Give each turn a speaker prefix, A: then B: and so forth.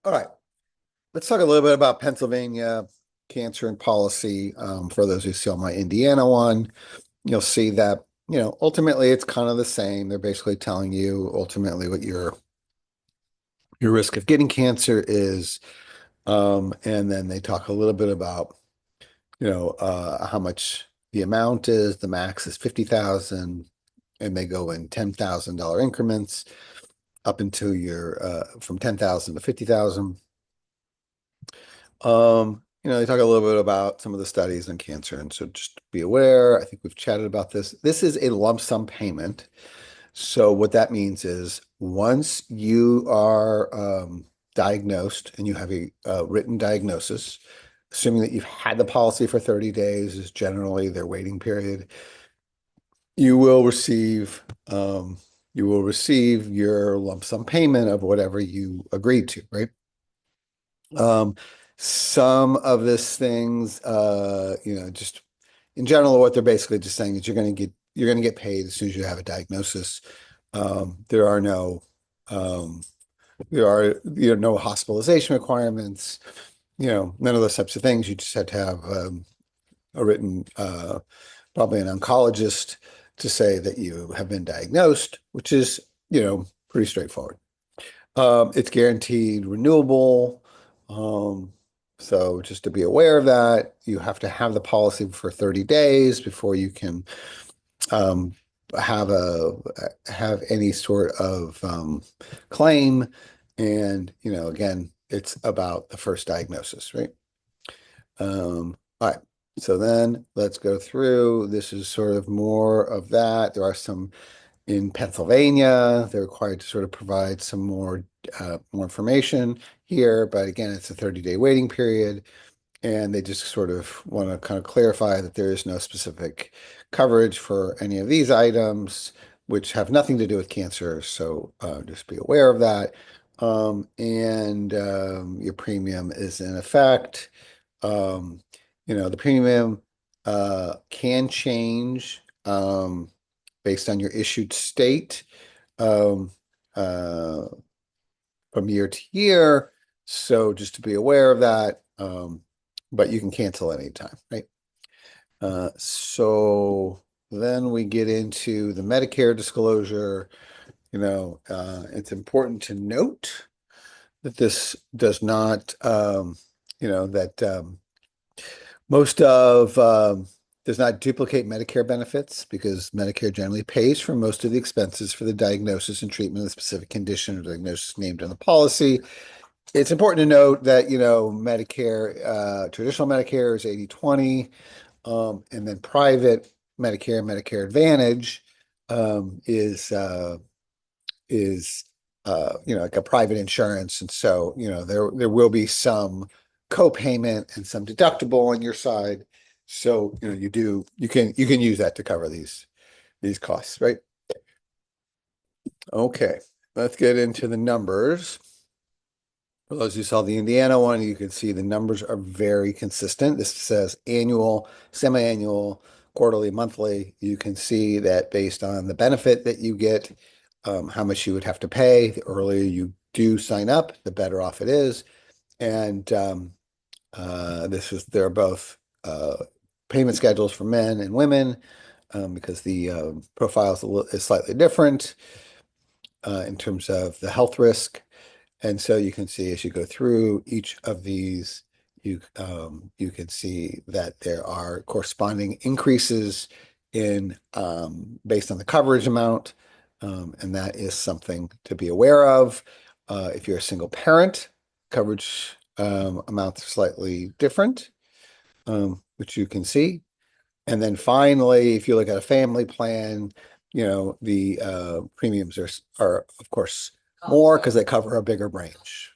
A: All right, let's talk a little bit about Pennsylvania cancer and policy. For those who saw my Indiana one, you'll see that, ultimately it's kind of the same. They're basically telling you ultimately what your risk of getting cancer is. And then they talk a little bit about, how much the amount is. The max is 50,000, and they go in $10,000 increments up until you're from 10,000 to 50,000. They talk a little bit about some of the studies on cancer, and so just be aware. I think we've chatted about this. This is a lump sum payment. So what that means is once you are diagnosed and you have a written diagnosis, assuming that you've had the policy for 30 days is generally their waiting period, you will receive your lump sum payment of whatever you agreed to, right? Um, some of this things, just in general, what they're basically just saying is you're going to get paid as soon as you have a diagnosis. There are um, no hospitalization requirements, none of those types of things. You just had to have a written, probably an oncologist to say that you have been diagnosed, which is, pretty straightforward. It's guaranteed renewable. Um, so just to be aware of that, you have to have the policy for 30 days before you can um, have any sort of claim. And, again, it's about the first diagnosis, right? All right. So then let's go through. This is sort of more of that. There are some in Pennsylvania. They're required to sort of provide some more information here, but again, it's a 30-day waiting period, and they just sort of want to kind of clarify that there is no specific coverage for any of these items, which have nothing to do with cancer. So just be aware of that. And your premium is in effect. Um, the premium can change based on your issued state um, uh, from year to year. So just to be aware of that. But you can cancel anytime, right? So then we get into the Medicare disclosure. It's important to note that this does not, that most of does not duplicate Medicare benefits because Medicare generally pays for most of the expenses for the diagnosis and treatment of a specific condition or diagnosis named on the policy. It's important to note that, Medicare, traditional Medicare is 80/20, and then private Medicare, Medicare Advantage, is like a private insurance. And so, there will be some co-payment and some deductible on your side. So, you can use that to cover these costs, right? Okay, let's get into the numbers. For those who saw the Indiana one, you can see the numbers are very consistent. This says annual, semi-annual, quarterly, monthly. You can see that based on the benefit that you get, how much you would have to pay. The earlier you do sign up, the better off it is. And they're both payment schedules for men and women because the profile is slightly different in terms of the health risk. And so you can see as you go through each of these, you can see that there are corresponding increases in based on the coverage amount, and that is something to be aware of. If you're a single parent, coverage amounts are slightly different, which you can see. And then finally, if you look at a family plan, the premiums are of course more because they cover a bigger range.